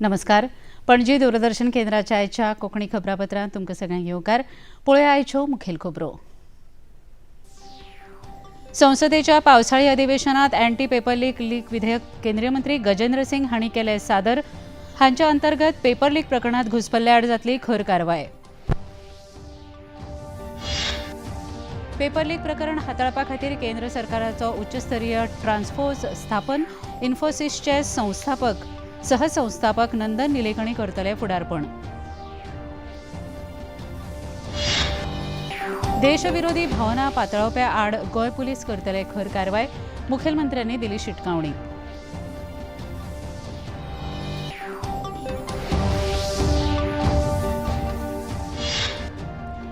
नमस्कार. पणजी दूरदर्शन केंद्राच्या आयच्या कोंकणी खबरापत्रांत तुमकां सगळ्यांक येवकार. पळोवया आयच्यो मुखेल खबरो. संसदेच्या पावसाळी अधिवेशनात अँटी पेपर लीक विधेयक केंद्रीय मंत्री गजेंद्र सिंग हांणी केले सादर. हांच्या अंतर्गत पेपर लीक प्रकरणात घुसपल्ल्या आड जातली खर कारवाय. पेपर लीक प्रकरण हाताळपा खातीर केंद्र सरकाराचो उच्चस्तरीय ट्रान्सफोर्स स्थापन. इन्फोसिसचे संस्थापक सहसंस्थापक नंदन निलेकणी करतले फुडारपण. देशविरोधी भावना पातळावप्या आड गोंय पुलीस करतले खर कारवाय. मुखेलमंत्र्यांनी दिली शिटकावणी.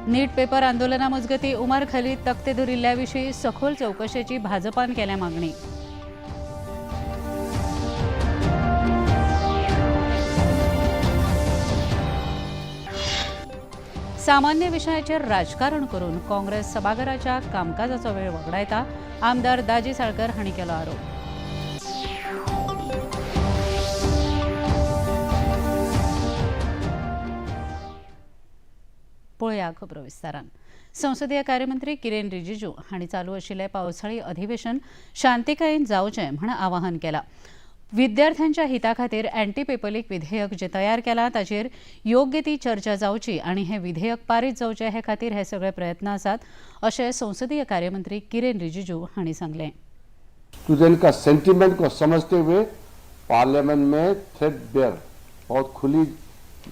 नीट पेपर आंदोलना मजगती उमर खालीद तक्ते धरिल्ल्या विशीं सखोल चौकशेची भाजपान केल्या मागणी. सामान्य विशयाचेर राजकारण करून काँग्रेस सभाघराच्या कामकाजाचो वेळ वगडायता. आमदार दाजी साळकर हांणी केलो आरोप. पळोवया खबरो विस्तारान. संसदीय कार्यमंत्री किरेन रिजिजू हांणी चालू आशिल्लें पावसाळी अधिवेशन शांतीकायेन जावचें म्हण आवाहन केलां. विद्यार्थ्यांच्या हिता खातीर अँटी पेपर लीक विधेयक जे तयार केलां ताचेर योग्य ती चर्चा जावची आनी हें विधेयक पारीत जावचें हे खातीर हे सगळे प्रयत्न आसात अशें संसदीय कार्यमंत्री किरेन रिजिजू हांणी सांगलें. स्टूडेंट का सेंटीमेंट को समझते हुए पार्लियामेंट में थ्रेडबेयर बहुत खुली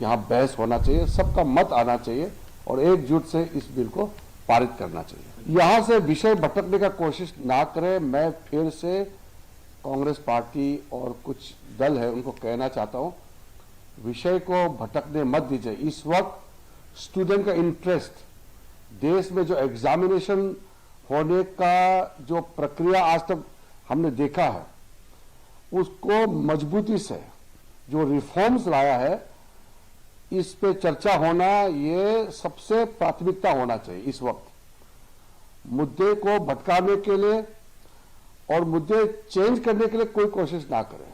यहाँ बहस होना चाहिए, सबका मत आना चाहिए और एकजुट से इस बिल को पारित करना चाहिए. यहाँ से विषय भटकने का कोशिश ना करें. मैं फिर से कांग्रेस पार्टी और कुछ दल है उनको कहना चाहता हूँ, विषय को भटकने मत दीजिए. इस वक्त स्टूडेंट का इंटरेस्ट, देश में जो एग्जामिनेशन होने का जो प्रक्रिया आज तक हमने देखा है उसको मजबूती से जो रिफॉर्म्स लाया है इस पे चर्चा होना ये सबसे प्राथमिकता होना चाहिए. इस वक्त मुद्दे को भटकाने के लिए और मुद्दे चेंज करने के लिए कोई कोशिश ना करें.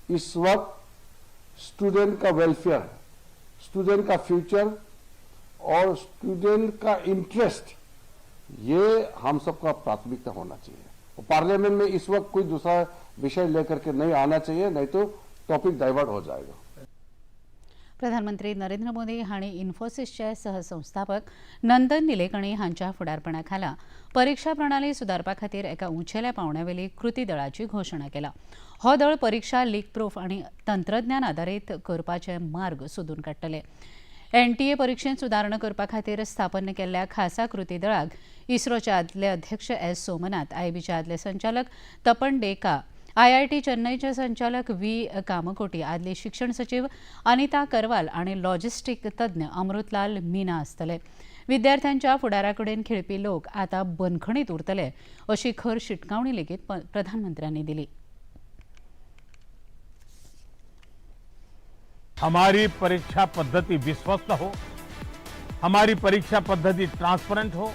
इस वक्त स्टूडेंट का वेलफेयर, स्टूडेंट का फ्यूचर और स्टूडेंट का इंटरेस्ट ये हम सबका प्राथमिकता होना चाहिए. और पार्लियामेंट में इस वक्त कोई दूसरा विषय लेकर के नहीं आना चाहिए, नहीं तो टॉपिक डाइवर्ट हो जाएगा. प्रधानमंत्री नरेंद्र मोदी हांणी इन्फोसिसचे सहसंस्थापक नंदन निलेकणी हांच्या फुडारपणाखाला परीक्षा प्रणाली सुदारपा खातीर एका उंचेल्या पावंड्यावेली कृती दळाची घोशणा केला. हो दळ परीक्षा लीक प्रूफ आनी तंत्रज्ञान आधारीत करपाचे मार्ग सोदून काडटले. एनटीए परीक्षेंत सुदारणा करपा खातीर स्थापन केल्ल्या खासा कृती दळाक इस्रोचे आदले अध्यक्ष एस सोमनाथ, आयबीचे आदले संचालक तपन डेका, IIT चेन्नईचे संचालक व्ही कामकोटी, आदली शिक्षण सचिव अनिता करवाल आणि लॉजिस्टिक तज्ञ अमृतलाल मीना आसतले. विद्यार्थ्यांच्या फुडाराकडेन खेळपी लोक आता बंदखणीत उरतले अशी खर शिटकावणी लेगीत प्रधानमंत्र्यांनी दिली. हमारी परीक्षा पद्धति विश्वस्त हो, हमारी परीक्षा पद्धति ट्रांसपेरेंट हो,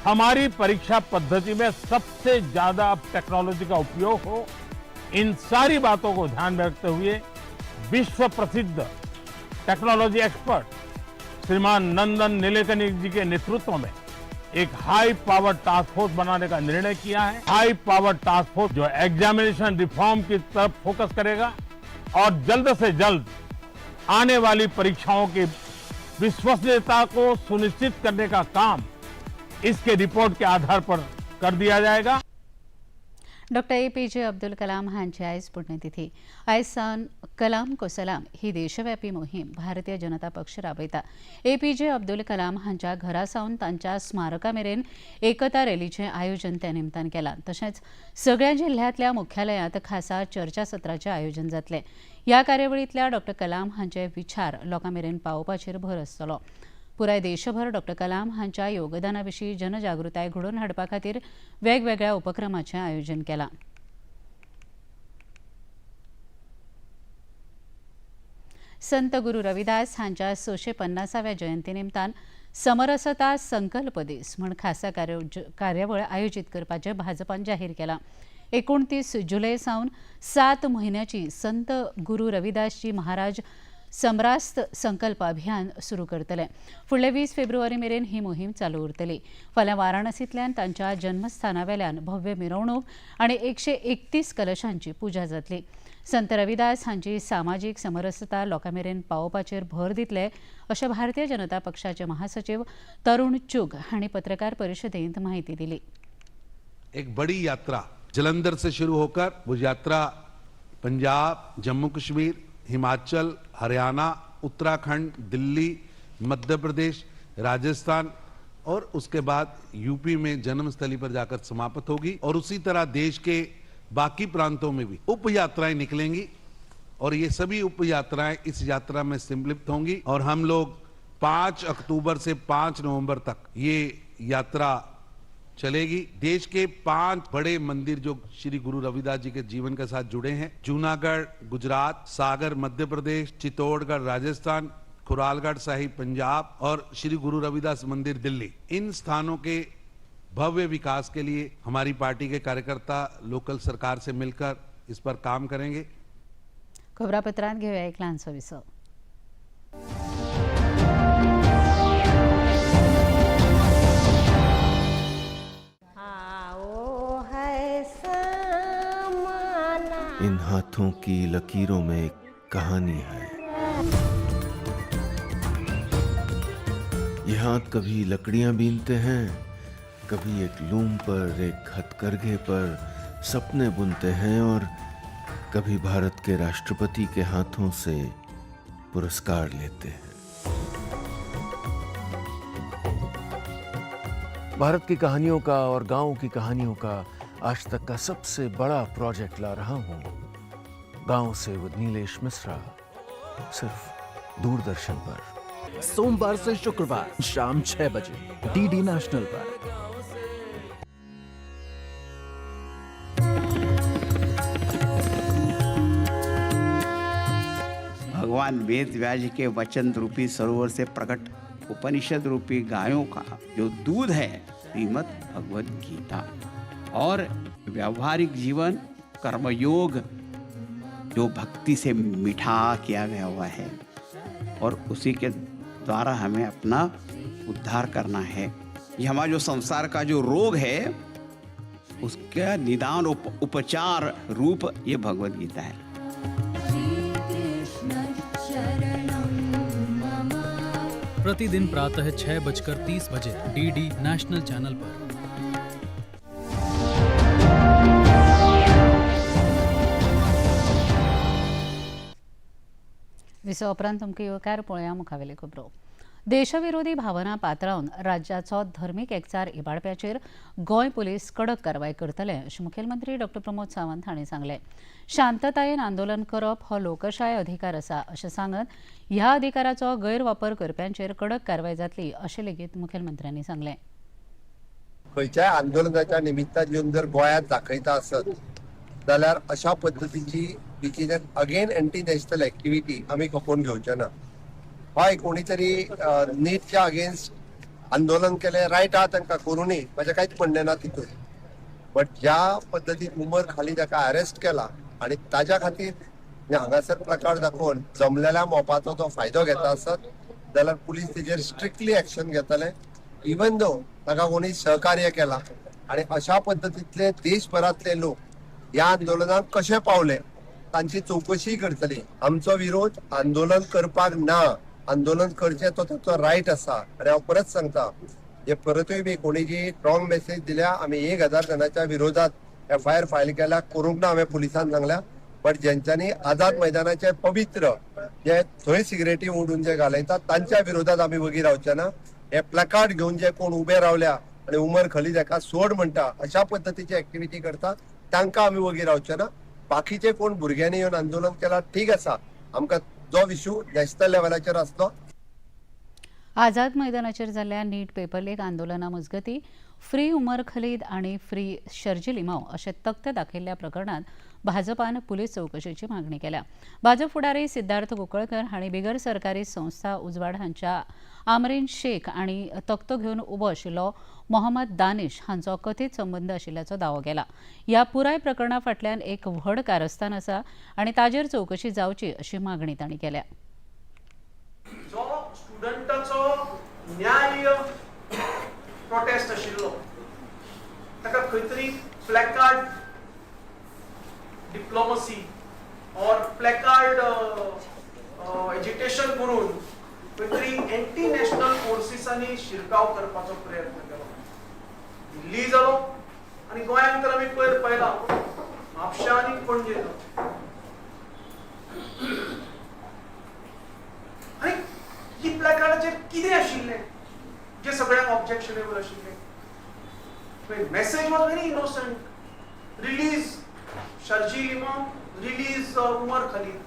हमारी परीक्षा पद्धति में सबसे ज्यादा टेक्नोलॉजी का उपयोग हो. इन सारी बातों को ध्यान में रखते हुए विश्व प्रसिद्ध टेक्नोलॉजी एक्सपर्ट श्रीमान नंदन निलेकनी जी के नेतृत्व में एक हाई पावर टास्क फोर्स बनाने का निर्णय किया है. हाई पावर टास्क फोर्स जो एग्जामिनेशन रिफॉर्म की तरफ फोकस करेगा और जल्द से जल्द आने वाली परीक्षाओं की विश्वसनीयता को सुनिश्चित करने का काम इसके रिपोर्ट के आधार पर कर दिया जाएगा. डॉक्टर APJ अब्दुल कलाम हांची आयज पुण्यतिथी. आयज सावन कलाम को सलाम ही देशव्यापी मोहीम भारतीय जनता पक्ष राबयता. APJ अब्दुल कलाम हांच्या घरा सावन तांच्या स्मारका मेरेन एकता रॅलीचें आयोजन त्या निमतान केलां. तशेंच सगळ्या जिल्ह्यांतल्या मुख्यालयांत खासा चर्चासत्राचें आयोजन जातलें. ह्या कार्यावळींतल्या डॉक्टर कलाम हांचे विचार लोकां मेरेन पावोवपाचेर भर आसतलो. पुराय देशभर डॉक्टर कलाम हांच्या योगदाना विशीं जनजागृताय घडोवन हाडपा खातीर वेगवेगळ्या उपक्रमांचें आयोजन केलां. संत गुरू रविदास हांच्या 650व्या जयंती निमतान समरसता संकल्प दीस म्हण खासा कार्यावळ आयोजीत करपाचें भाजपान जाहीर केलां. 29 जुलै सावन 7 म्हयन्याची संत गुरू रविदासजी महाराज समरास्त संकल्प अभियान सुरू करतले. फुडले 20 फेब्रुवारी मेरेन ही मोहीम चालू उरतली. फाल्यां वाराणसींतल्यान तांच्या जन्मस्थानावेल्यान भव्य मिरवणूक आनी 131 कलशांची पुजा जातली. संत रविदास हांची सामाजीक समरसता लोकांमेरेन पावोवपाचेर भर दितले अशें भारतीय जनता पक्षाचे महासचिव तरुण चुग हांणी पत्रकार परिशदेंत माहिती दिली. एक बड़ी यात्रा जलंधर से शुरू होकर वो यात्रा पंजाब, जम्मू कश्मीर, हिमाचल, हरियाणा, उत्तराखंड, दिल्ली, मध्य प्रदेश, राजस्थान और उसके बाद यूपी में जन्मस्थली पर जाकर समाप्त होगी. और उसी तरह देश के बाकी प्रांतों में भी उप यात्राएं निकलेंगी और ये सभी उप यात्राएं इस यात्रा में सम्मिलित होंगी. और हम लोग 5 अक्टूबर से 5 नवंबर तक ये यात्रा चलेगी. देश के 5 बड़े मंदिर जो श्री गुरु रविदास जी के जीवन के साथ जुड़े हैं, जूनागढ़ गुजरात, सागर मध्य प्रदेश, चित्तौड़गढ़ राजस्थान, खुरालगढ़ साहिब पंजाब और श्री गुरु रविदास मंदिर दिल्ली, इन स्थानों के भव्य विकास के लिए हमारी पार्टी के कार्यकर्ता लोकल सरकार से मिलकर इस पर काम करेंगे. खबरापत्रांत घेऊया एक ल्हानसो विसव. इन हाथों की लकीरों में एक कहानी है. ये हाथ कभी लकड़ियां बीनते हैं, कभी एक लूम पर, एक हथकरघे पर सपने बुनते हैं और कभी भारत के राष्ट्रपति के हाथों से पुरस्कार लेते हैं. भारत की कहानियों का और गांवों की कहानियों का आज तक का सबसे बड़ा प्रोजेक्ट ला रहा हूं. गांव से विद नीलेश मिश्रा, सिर्फ दूरदर्शन पर. सोमवार से शुक्रवार शाम 6 बजे डीडी नेशनल पर. भगवान वेद व्यास जी के वचन रूपी सरोवर से प्रकट उपनिषद रूपी गायों का जो दूध है, श्रीमद् भगवद गीता, और व्यावहारिक जीवन कर्मयोग जो भक्ति से मिठा किया गया हुआ है और उसी के द्वारा हमें अपना उद्धार करना है. ये हमारा जो संसार का जो रोग है उसका निदान उपचार रूप ये भगवद गीता है. प्रतिदिन प्रातः 6:30 बजे डीडी नेशनल चैनल पर. विसव उपरांत तुमकां येवकार पळोवया मुखावेल्यो खबरो. देशविरोधी भावना पातळावन राज्याचो धर्मीक एकचार इबाडप्याचेर गोंय पुलीस कडक कारवाय करतले अशें मुखेलमंत्री डॉ प्रमोद सावंत हांणी सांगलें. शांततायेन आंदोलन करप हो लोकशाय अधिकार आसा अशें सांगत ह्या अधिकाराचो गैरवापर करप्यांचेर कडक कारवाय जातली अशें लेगीत मुखेलमंत्र्यांनी सांगलें. खंयच्याय आंदोलनाच्या निमित्तान येवन जर गोंयांत दाखयता आसत जाल्यार अशा पद्दतीची which is again anti national activity आमी खपोवन घेवचे ना. हय, कोणी तरी नीटच्या अगेन्स्ट आंदोलन केलें, रायट आहा तांकां करूनी, म्हजें कांयच म्हणणें ना तितून. बट ज्या पद्दतीन उमर खाली ताका अरेस्ट केला आनी ताज्या खातीर हांगासर प्रकार दाखोवन जमलेल्या मोपाचो तो फायदो घेता आसत जाल्यार पुलीस तेजेर स्ट्रिक्टली एक्शन घेतले, इवन दो ताका कोणी सहकार्य केला. आनी अशा पद्दतींतले देशभरांतले लोक ह्या आंदोलनात कशे पावले तांची चौकशी करतली. आमचो विरोध आंदोलन करपाक ना, आंदोलन करचें तो ताचो रायट आसा. आनी हांव परत सांगता, जे परतूय बी कोणी जी रॉंग मेसेज दिल्या, आमी 1000 जणांच्या विरोधात FIR फायल केल्या, करूंक ना हांवें पुलिसान सांगल्या. बट जेंच्यांनी आझाद मैदानाचे पवित्र जे थंय सिगरेटी ओडून जे घालयतात तांच्या विरोधात आमी वगी रावचे ना. हे प्लॅकार्ड घेवन जे कोण उबे रावल्या आनी उमर खली ताका सोड म्हणटा अशा पद्दतीची ऍक्टिव्हिटी करतात तांकां आमी वगी रावचे ना. बाकीचे कोण भुरग्यांनी येवन आंदोलन केला ठीक आसा, आमकां जो इश्यू नॅशनल लेवलाचेर आसलो. आझाद मैदानाचेर जाल्ल्या नीट पेपर लीक आंदोलना मजगतीं फ्री उमर खलीद आनी फ्री शर्जील इमाम अशे तख्त दाखयल्ल्या प्रकरणांत भाजपान पुलीस चौकशीची मागणी केल्या. भाजप फुडारी सिद्धार्थ कुंकळकर हांणी बिगर सरकारी संस्था उजवाड हांच्या आमरीन शेख आनी तख्तो घेवन उबो आशिल्लो मोहम्मद दानिश हांचो कथीत संबंद आशिल्ल्याचो दावो केला. ह्या पुराय प्रकरणा फाटल्यान एक व्हड कारस्थान आसा आनी ताजेर चौकशी जावची अशी मागणी तांणी केल्या. जो स्टुडंटाचो न्याय प्रोटेस्ट आशिल्लो ताका खंय तरी प्लॅकार्ड डिप्लोमसी और प्लॅकार्ड एजिटेशन करून खंय तरी एंटी नॅशनल फोर्सिसांनी शिरकाव करपाचो प्रयत्न केलो. दिल्ली जालो आनी गोंयांत तर आमी पयला म्हापशा आनी पणजे जालो. आनी ही प्लॅकार्डाचेर कितें आशिल्लें जे सगळ्यांक ऑब्जेक्शनेबल आशिल्लें. Message was very innocent. Release Sharjeel Imam, release Umar Khalid.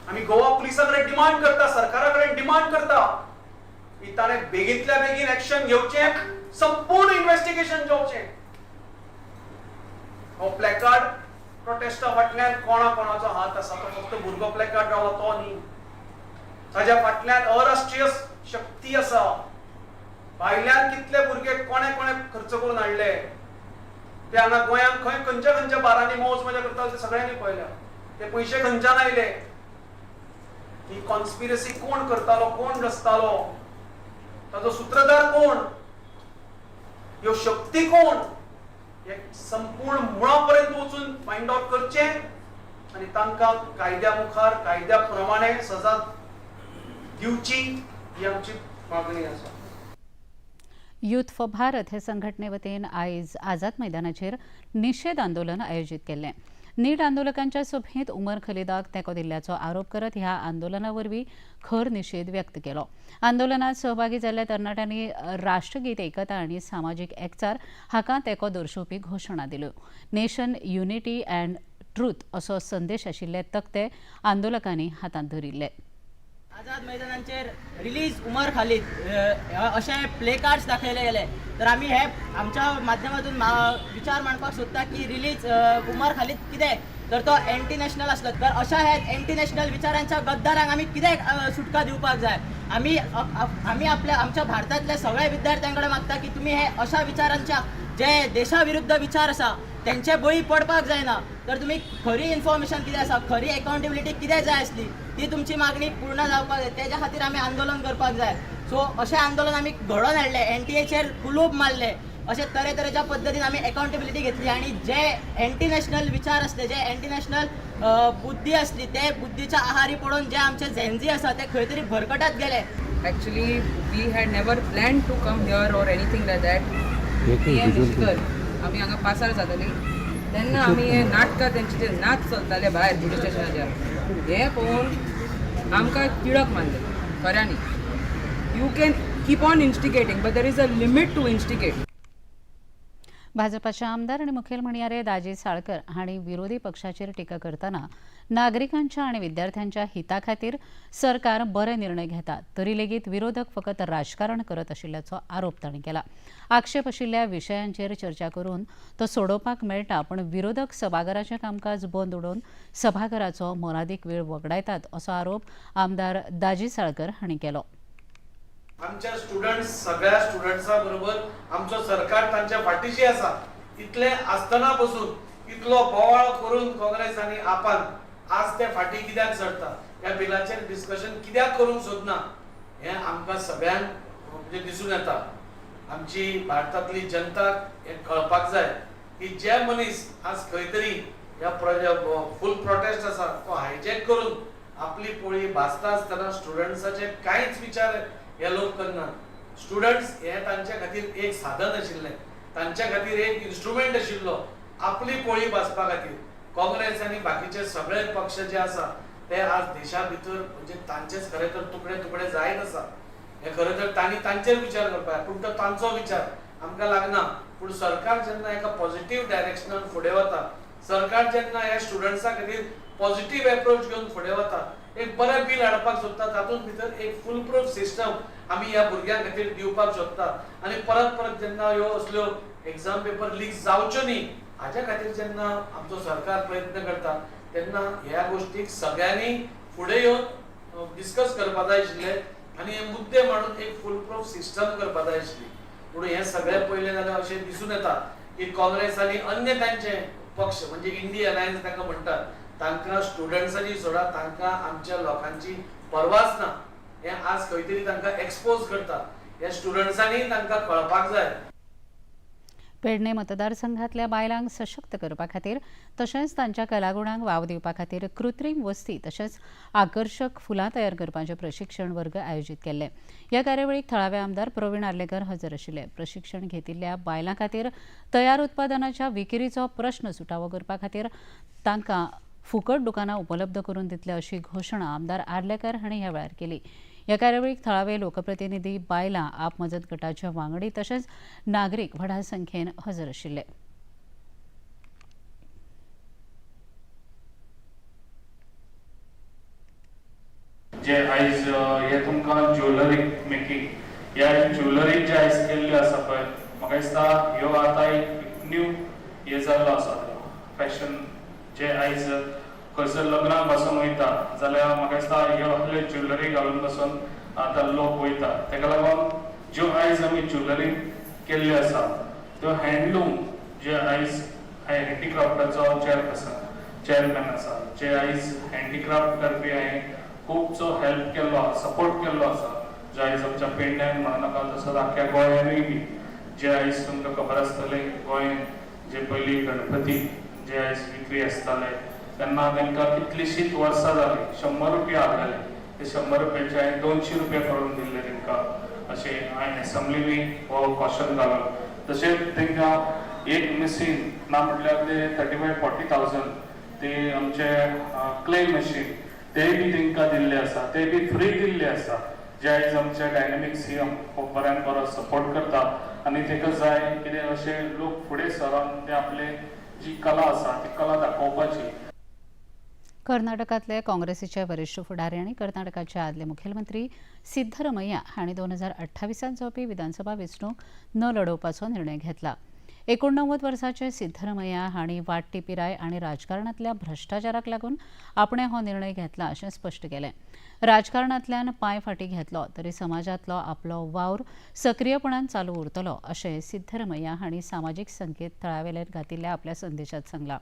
आमी गोवा पुलिसा कडेन डिमांड करता, सरकारा कडेन डिमांड करता की ताणें बेगींतल्या बेगीन एक्शन घेवचें, संपूर्ण इन्व्हेस्टिगेशन जावचें. हो प्लॅकार्ड प्रोटेस्टा फाटल्यान कोणाचो हात आसा तो फक्त भुरगो प्लॅकार्ड रावलो तो न्ही. ताच्या फाटल्यान अराष्ट्रीय शक्ती आसा. भायल्यान कितले भुरगे कोणे खर्च करून हाडले ते हांगा गोंयांत खंयच्या बारांनी मौज मजा करता ते सगळ्यांनी पळयल्या. ते पयशे खंयच्यान आयले, ही कॉन्स्पिरसी कोण करतालो, कोण रचतालो, ताजो सूत्रधार कोण, ह्यो शक्ती कोण, हे संपूर्ण मुळापर्यंत वचून फायंड आउट करचें आनी तांकां कायद्या मुखार कायद्या प्रमाणे सजा दिवची ही आमची मागणी आसा. यूथ फॉर भारत हे संघटने वतीन आयज आझाद मैदानाचेर निशेध आंदोलन आयोजीत केल्लें. नीट आंदोलकांच्या सभेत उमर खलीदाक तेंको दिल्ल्याचो आरोप करत ह्या आंदोलना वरवीं खर निशेध व्यक्त केलो. आंदोलनात सहभागी जाल्ल्या तरणाट्यांनी राष्ट्रगीत एकता आनी सामाजीक एकचार हाका तेंको दर्शोवपी घोशणा दिल्यो. नेशन युनिटी अँड ट्रूथ असो संदेश आशिल्ले तक्ते आंदोलकांनी हातांत धरिल्ले. आझाद मैदानाचेर रिलीज उमर खालीद अशे प्ले कार्ड्स दाखयले गेले. तर आमी हे आमच्या माध्यमातून विचार मांडपाक सोदता की रिलीज उमर खालीद कितें, तर तो एंटी नॅशनल आसलो. तर अशा हे एंटी नॅशनल विचारांच्या गद्दारांक आमी कितें सुटका दिवपाक जाय. आमी आमच्या भारतांतल्या सगळ्या विद्यार्थ्यांकडे मागता की तुमी हे अशा विचारांच्या जे देशा विचार आसा तेंचे बळी पडपाक जायना. तर तुमी खरी इन्फॉर्मेशन कितें आसा, खरी अकाउंटेबिलिटी कितें जाय आसली ती तुमची मागणी पूर्ण जावपाक जाय. तेज्या खातीर आमी आंदोलन करपाक जाय. सो अशें आंदोलन आमी घडोवन हाडलें, एनटीएचेर कुलूप मारले. अशे तरेतरेच्या पद्दतीन आमी अकाउंटेबिलिटी घेतली आनी जे एंटी नॅशनल विचार आसले, जे एंटी नॅशनल बुद्धी आसली, ते बुद्धीच्या आहारी पडून जे आमचे झेन्झी आसा ते खंय तरी भरकटत गेले. Actually, we had never planned to come here or anything like that. आमी हांगा पासार जाताली तेन्ना आमी हे नाटकां तेंचे जे नाच चलताले भायर पुलीस स्टेशनाचेर हे पळोवन आमकां तिडक मारले खऱ्यांनी. You can keep on instigating but there is a limit to instigate. भाजपाचे आमदार आनी मुखेल म्हणयारे दाजी साळकर हांणी विरोधी पक्षाचेर टिका करतना नागरिकांच्या आनी विद्यार्थ्यांच्या हिता खातीर सरकार बरे निर्णय घेता तरी लेगीत विरोधक फकत राजकारण करत आशिल्ल्याचो आरोप तांणी केला. आक्षेप आशिल्ल्या विशयांचेर चर्चा करून तो सोडोवपाक मेळटा, पण विरोधक सभाघराचें कामकाज बंद उडोवन सभाघराचो मोलादीक वेळ वगडायतात असो आरोप आमदार दाजी साळकर हांणी केलो. आमच्या स्टुडंट्स सगळ्या स्टुडंट्सां बरोबर आमचो सरकार तांच्या फाटीशी आसा. इतले आसतना पसून इतलो बोवाळ करून काँग्रेस आनी आपान आज ते फाटी कित्याक सरता, ह्या बिलाचेर डिस्कशन कित्याक करूंक सोदना हें आमकां सगळ्यांक म्हणजे दिसून येता. आमची भारतांतली जनताक हें कळपाक जाय की जे मनीस आज खंय तरी ह्या फूल प्रोटेस्ट आसा तो हायजॅक करून आपली पोळी भाजता आसतना स्टुडंट्साचे कांयच विचार हे लोक करनात. स्टुडंट्स हे तांच्या खातीर एक साधन आशिल्लें, तांच्या खातीर एक इन्स्ट्रुमेंट आशिल्लो आपली पोळी भाजपा खातीर. काँग्रेस आनी बाकीचे सगळे पक्ष जे आसा ते आज देशा भितर म्हणजे तांचेच खरें तर तुकडे जायत आसा. हे खरें तर तांणी तांचेर विचार करपाक, पूण तो तांचो विचार आमकां लागना. पूण सरकार जेन्ना एका पॉझिटिव्ह डायरेक्शनान फुडें वता, सरकार जेन्ना ह्या स्टुडंट्सां खातीर पॉझिटिव्ह एप्रोच घेवन फुडें वता, एक बरें बील हाडपाक सोदता, तातूंत भितर एक फूल प्रूफ सिस्टम आमी ह्या भुरग्यां खातीर दिवपाक सोदता. आनी परत जेन्ना ह्यो असल्यो एग्जाम पेपर लीक जावच्यो न्ही हाच्या खातीर जेन्ना आमचो सरकार प्रयत्न करता तेन्ना ह्या गोष्टीक सगळ्यांनी फुडें येवन डिस्कस करपा जाय आशिल्ले आनी हे मुद्दे मांडून एक फूल प्रूफ सिस्टम करपा जाय आशिल्ली. पूण हे सगळे पयले जाल्यार अशें दिसून येता की काँग्रेस आनी अन्य तांचे पक्ष म्हणजे इंडिया अलायन्स तांकां म्हणटात, तांकां स्टुडंट्सांची सोडा, तांकां आमच्या लोकांची परवाच ना. हे आज खंय तरी तांकां एक्सपोज करता. ह्या स्टुडंट्सांनी तांकां कळपाक जाय. पेडणे मतदारसंघातल्या बायलांक सशक्त करपा खातीर तशेंच तांच्या कलागुणांक वाव दिवपा खातीर कृत्रीम वस्ती तशेंच आकर्षक फुलां तयार करपाचे प्रशिक्षण वर्ग आयोजीत केल्ले. ह्या कार्यावळीक थळावे आमदार प्रवीण आर्लेकर हजर आशिल्ले. प्रशिक्षण घेतिल्ल्या बायलां खातीर तयार उत्पादनाच्या विक्रीचो प्रश्न सुटावो करपा खातीर तांकां फुकट दुकानां उपलब्ध करून दितले अशी घोशणा आमदार आर्लेकर हांणी ह्या वेळार केली. ह्या कार्यावळीक थळावे लोकप्रतिनिधी, बायलां, आप मजत गटाच्या वांगडी तशेंच नागरीक व्हडा संख्येन हजर आशिल्ले. जे आयज हे तुमकां ज्वेलरी मेकिंग ह्या ज्वेलरी जे आयज केल्ले आसा पळय, म्हाका दिसता ह्यो आतां एक न्यू हे जाल्लो आसा फॅशन. जे आयज खंयसर लग्नाक पासून वयता जाल्यार म्हाका दिसता ह्यो असले ज्वेलरी घालून पासून आतां लोक वयता. तेका लागून ज्यो आयज आमी ज्वेलरी केल्ली आसा त्यो हँडलूम जे आयज हँडीक्राफ्टाचो चॅरमॅन आसा, जे आयज हँडीक्राफ्ट करपी हांवें खूबसो हेल्प केल्लो, सपोर्ट केल्लो आसा. जे आयज आमच्या पेडण्यान म्हणनाका तसोच आख्ख्या गोंयानूय बी जे आयज तुमकां खबर आसतलें गोंयान जे पयलीं गणपती जे आयज विक्री आसताले तेन्ना तांकां कितलींशींच वर्सां जालीं 100 रुपया आहलेले. ते 100 रुपयाचे हांवें 200 रुपया करून दिल्ले तांकां. अशें हांवें एसेंब्लीनी हो क्वेश्चन घालून. तशेंच तांकां एक मशीन ना म्हटल्यार ते 35-40,000 ते आमचे क्ले मशीन ते बी तांकां दिल्ले आसा. ते बी फ्री दिल्ले आसा. जे आयज आमचे डायनॅमिक सीएम खूब बऱ्यान बरो सपोर्ट करता आनी ताका जाय कितें अशें लोक फुडें सरून ते आपले जी कला आसा ती कला दाखोवपाची. कर्नाटकातले काँग्रेसीचे वरिष्ठ फुडारी आनी कर्नाटकाचे आदले मुखेलमंत्री सिद्धरमैया हांणी 2028 जावपी विधानसभा वेंचणूक न लडोवपाचो निर्णय घेतला. 89 वर्साचे सिद्धरमैया हांणी वाडटी पिराय आनी राजकारणांतल्या भ्रश्टाचाराक लागून आपणे हो निर्णय घेतला अशें स्पश्ट केलें. राजकारणांतल्यान पांय फाटी घेतलो तरी समाजांतलो आपलो वावर सक्रीयपणान चालू उरतलो अशें सिद्धरमैया हांणी सामाजीक संकेतथळावेल्यान घातिल्ल्या आपल्या संदेशांत सांगलां.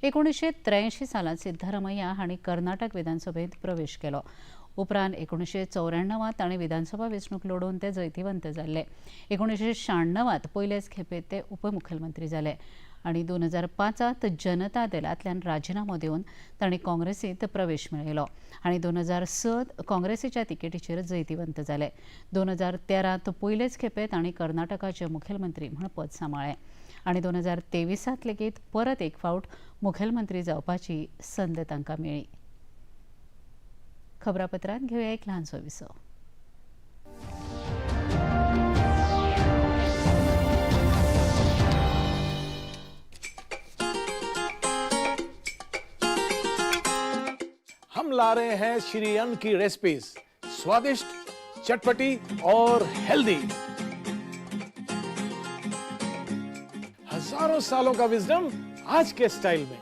1983 सालांत सिद्धरमैया हांणी कर्नाटक विधानसभेंत प्रवेश केलो. उपरांत 1994 तांणी विधानसभा वेंचणूक लडोवन ते जैतिवंत जाल्ले. 1996 पयलेच खेपे ते उपमुखेलमंत्री जाले आनी 2005 जनता दलांतल्यान राजिनामो दिवन तांणी काँग्रेसींत प्रवेश मेळयलो आनी 2006 काँग्रेसीच्या तिकेटीचेर जैतिवंत जाले. 2013 पयलेच खेपे तांणी कर्नाटकाचे मुखेलमंत्री म्हूण पद सांबाळ्ळें आनी 2023 लेगीत परत एक फावट मुखेलमंत्री जावपाची संद तांकां मेळ्ळी. खबरापत्रांत घेवया एक ल्हानसो विसो. हम ला रहे हैं श्री अन्न की रेसिपीज, स्वादिष्ट, चटपटी और हेल्दी. हजारों सालों का विजडम आज के स्टाइल में.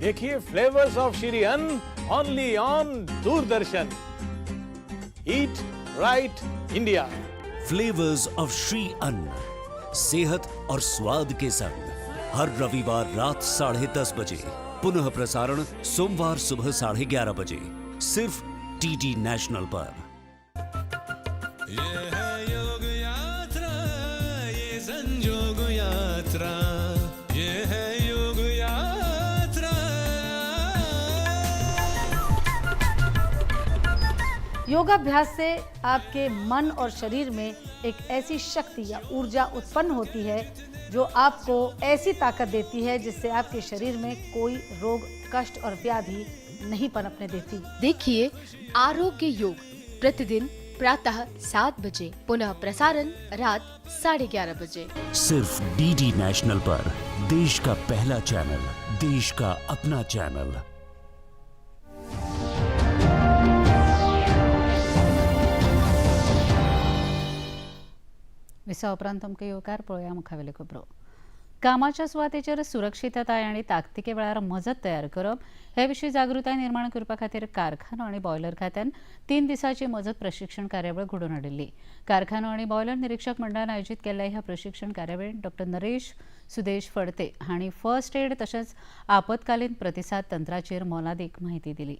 देखिए फ्लेवर्स ऑफ श्री अन्न only on Doordarshan. Eat right India. Flavours of Shri अन्न, सेहत और स्वाद के संग हर रविवार रात 10:30 बजे. पुनः प्रसारण सोमवार सुबह 11:30 बजे सिर्फ टीटी नेशनल पर. ये है योग यात्रा, ये संयोग यात्रा, ये है योग यात्रा. योगाभ्यास से आपके मन और शरीर में एक ऐसी शक्ति या ऊर्जा उत्पन्न होती है जो आपको ऐसी ताकत देती है जिससे आपके शरीर में कोई रोग, कष्ट और व्याधि नहीं पनपने देती. देखिए आरोग्य योग प्रतिदिन प्रातः 7 बजे, पुनः प्रसारण रात 11:30 बजे. सिर्फ डीडी नेशनल पर. देश का पहला चैनल, देश का अपना चैनल. विसा उपरांत तुमकां येवकार पळोवया मुखावेल्यो खबरो. कामाच्या सुवातेचेर सुरक्षितताय आनी ताकतिके वेळार मजत तयार करप हे विशीं जागृताय निर्माण करपा खातीर कारखानो आनी बॉयलर खात्यान 3 दिसांची मजत प्रशिक्षण कार्यावळ घडोवन हाडिल्ली. कारखानो आनी बॉयलर निरीक्षक मंडळान आयोजीत केल्ल्या ह्या प्रशिक्षण कार्यावळीत डॉ. नरेश सुदेश फडते हांणी फर्स्ट एड तशेंच आपतकालीन प्रतिसाद तंत्राचेर मोलादीक माहिती दिली.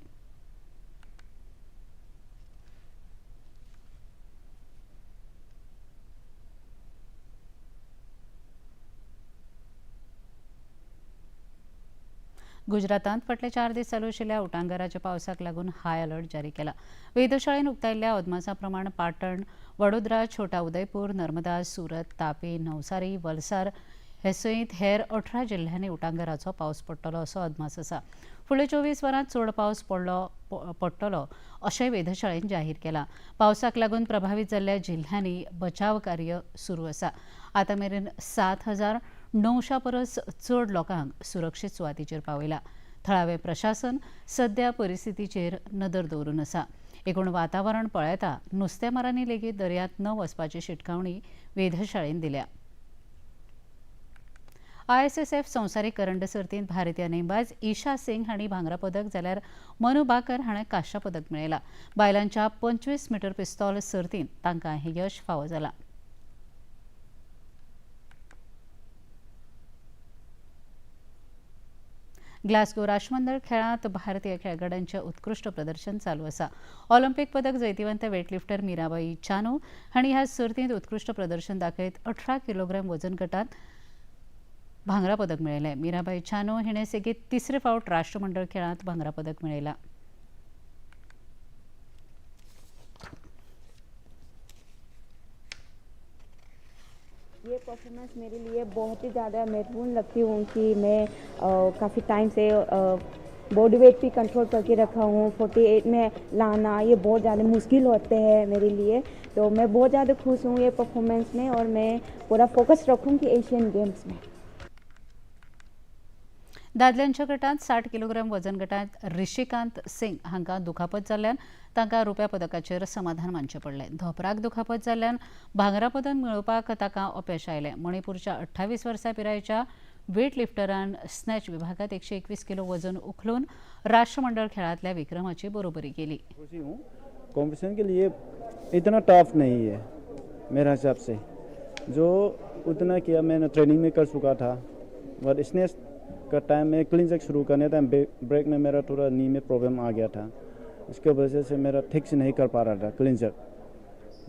गुजरातांत फाटले 4 दीस चालू आशिल्ल्या उटंगाराच्या पावसाक लागून हाय अलर्ट जारी केला. वेधशाळेन उक्तायिल्ल्या अदमासा प्रमाण पाटण, वडोदरा, छोटा उदयपूर, नर्मदा, सुरत, तापी, नवसारी, वलसाड हे सयत हेर 18 जिल्ह्यांनी उटंगाराचो पावस पडटलो असो अदमास आसा. फुडल्या 24 वरांत चड पावस पडटलो अशेंय वेधशाळेन जाहीर केलां. पावसाक लागून प्रभावीत जाल्ल्या जिल्ह्यांनी बचाव कार्य सुरू आसा. आतां मेरेन 7,900 परस चड लोकांक सुरक्षीत सुवातीचेर पावयला. थळावें प्रशासन सध्या परिस्थितीचेर नदर दवरून आसा. एकूण वातावरण पळयता नुस्तेमारांनी लेगीत दर्यांत न वचपाची शिटकावणी वेधशाळेन दिल्या. ISSF संवसारीक करंड सर्तींत भारतीय नेमबाज ईशा सिंग हांणी भांगरा पदक जाल्यार मनु बाकर हाणें कांस्य पदक मेळयलां. बायलांच्या 25 मीटर पिस्तॉल सर्तींत तांकां हें यश फावो जालां. ग्लासगो राष्ट्रमंडळ खेळांत भारतीय खेळगड्यांचें उत्कृश्ट प्रदर्शन चालू आसा. ऑलिंपिक पदक जैतिवंत वेटलिफ्टर मीराबाई चानू हांणी ह्या सर्तींत उत्कृश्ट प्रदर्शन दाखयत 18 किलोग्राम वजन गटांत भांगरा पदक मेळयलें. मीराबाई चानू हिणें सेगीत 3रे फावट राष्ट्रमंडळ खेळांत भांगरा पदक मेळयलां. ये परफॉर्मेंस मेरे लिए बहुत ही ज़्यादा महत्वपूर्ण लगती हूँ कि मैं काफ़ी टाइम से बॉडी वेट भी कंट्रोल करके रखा हूँ. 48 में लाना ये बहुत ज़्यादा मुश्किल होते हैं मेरे लिए. तो मैं बहुत ज़्यादा खुश हूँ ये परफॉर्मेंस में और मैं पूरा फोकस रखूँगी एशियन गेम्स में. दादल्यांच्या गटांत 60 किलोग्राम वजन गटांत ऋषिकांत सिंग हांकां दुखापत जाल्ल्यान तांकां रुप्या पदकाचेर समाधान मानचें पडलें. धोपराक दुखापत जाल्ल्यान भांगरा पदक मेळोवपाक ताका अपयश आयलें. मणिपूरच्या 28 वर्सां पिरायेच्या वेटलिफ्टरान स्नॅच विभागात 121 किलो वजन उखलून राष्ट्रमंडळ खेळांतल्या विक्रमाची बरोबरी केली. कॉम्पिटिशन के लिए इतना टफ नहीं है मेरे हिसाब से. जो उतना किया मैंने ट्रेनिंग में कर चुका था. बट इसने का टाइम में क्लीन जैक शुरू करने टाइम ब्रेक में मेरा थोड़ा नी में प्रॉब्लम आ गया था. इसके वजह से मेरा ठीक से नहीं कर पा रहा था क्लीन जैक.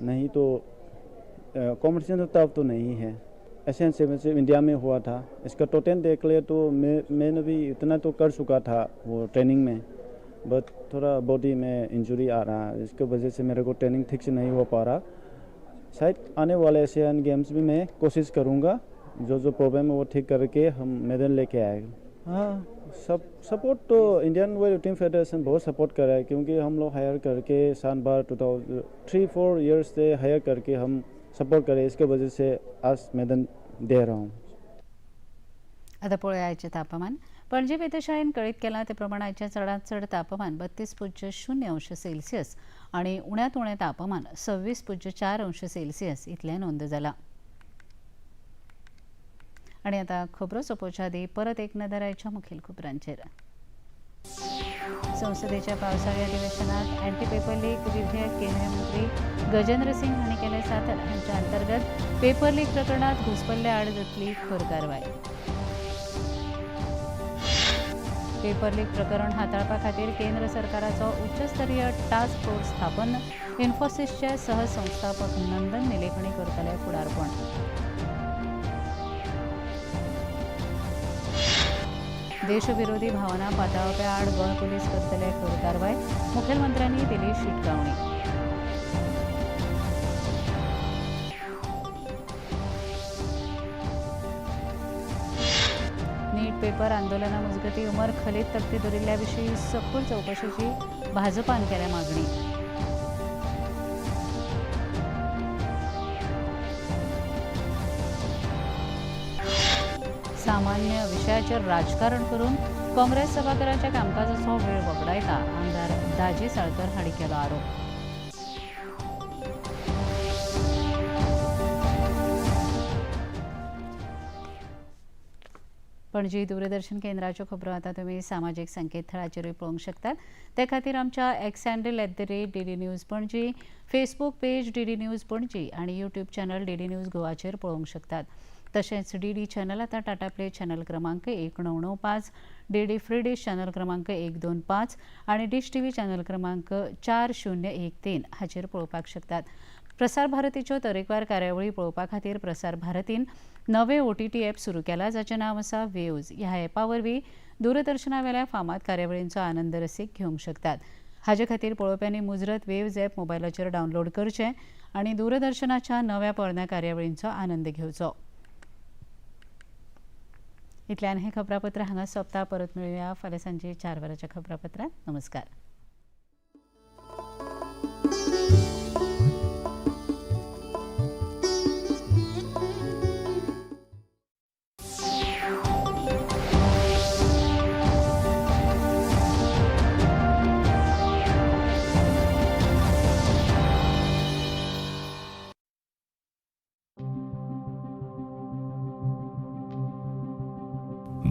नहीं तो कॉम्पिटिशन तो टफ तो नहीं है. एशियन चैंपियनशिप इंडिया में हुआ था. इसका टोटल देख ले तो मैंने भी इतना तो कर चुका था वो ट्रेनिंग में. बट थोड़ा बॉडी में इंजरी आ रहा. इसके वजह से मेरे को ट्रेनिंग ठीक से नहीं हो पा रहा. शायद आने वाले एशियन गेम्स भी मैं कोशिश करूँगा जो प्रॉब्लम है वो ठीक करके हम मेडल लेके आएगा. हाँ, सब सपोर्ट तो इंडियन वेट टीम फेडरेशन बहुत सपोर्ट कर रहा है. क्योंकि हम लोग हायर करके साल भर 3-4 ईयर्स से हायर करके हम सपोर्ट करें. इसके वजह से आज मेडल दे रहा हूँ. आतां पळय आयचें तापमान. पणजी वेधशाळेन कळीत केलां ते प्रमाण आयचें चडांत चड तापमान 32.0 सेल्सियस आनी उण्यांत उणें तापमान 26.4 सेल्सियस इतलें नोंद जालां. आणि आता खबरो सोंपोवच्या आदी परत एक नदर आयच्या मुखेल खबरांचेर. संसदेच्या पावसाळी अधिवेशनात अँटी पेपर लीक विधेयक केंद्रीय मंत्री गजेंद्र सिंग हांणी केलें सादर. हांच्या अंतर्गत पेपर लीक प्रकरणात घुसपल्ले आड जातली खर कारवाय. पेपर लीक प्रकरण हाताळपा खातीर केंद्र सरकाराचो उच्चस्तरीय टास्क फोर्स स्थापन. इन्फोसिसचे सहसंस्थापक नंदन निलेकणी करतले फुडारपण. देशविरोधी भावना पातळावप्या आड गोंय पुलीस करतले खर कारवाय. मुखेलमंत्र्यांनी दिली शिटकावणी. नीट पेपर आंदोलना मजगती उमर खालीद तक्ती दवरिल्ल्या विशीं सखोल चवकशेची भाजपान केल्या मागणी. सामान्य विशयाचेर राजकारण करून काँग्रेस सभाघराच्या कामकाजाचो वेळ वगडायता आमदार दाजी साळकर हांणी केलो आरोप. पणजी दूरदर्शन केंद्राच्यो खबरो आतां तुमी सामाजीक संकेतथळाचेरूय पळोवंक शकतात. ते खातीर आमच्या x handle @DD news Panaji, Facebook page DD news Panaji आनी यूट्यूब चॅनल DD न्यूज गोवाचेर पळोवंक शकतात. तशेंच DD चॅनल आतां टाटा प्ले चॅनल क्रमांक 195, DD फ्री डिश चॅनल क्रमांक 125 आनी डिश TV चॅनल क्रमांक 4013 हाचेर पळोवपाक शकतात. प्रसार भारतीच्यो तरेकवार कार्यावळी पळोवपा खातीर प्रसार भारतीन नवें OTT ॲप सुरू केलां, जाचें नांव आसा वेव्ज. ह्या ॲपा वरवीं दूरदर्शना वेल्या फामाद कार्यावळींचो आनंद रसीक घेवंक शकतात. हाचे खातीर पळोवप्यांनी मुजरत वेव्ज ॲप मोबायलाचेर डावनलोड करचें आनी दूरदर्शनाच्या नव्या पोरण्या कार्यावळींचो आनंद घेवचो. इतल्यान हें खबरापत्र हांगा सोंपता. परत मेळुया फाल्यां सांजे 4 वरांच्या खबरापत्रांत. नमस्कार.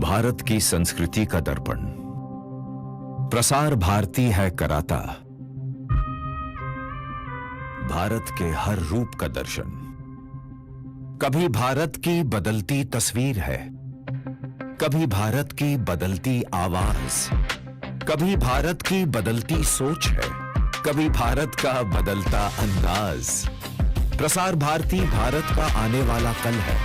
भारत की संस्कृति का दर्पण प्रसार भारती है कराता, भारत के हर रूप का दर्शन. कभी भारत की बदलती तस्वीर है, कभी भारत की बदलती आवाज, कभी भारत की बदलती सोच है, कभी भारत का बदलता अंदाज. प्रसार भारती भारत का आने वाला कल है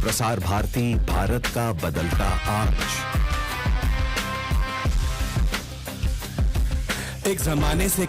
प्रसार भारती भारत का बदलता आज. एक जमाने से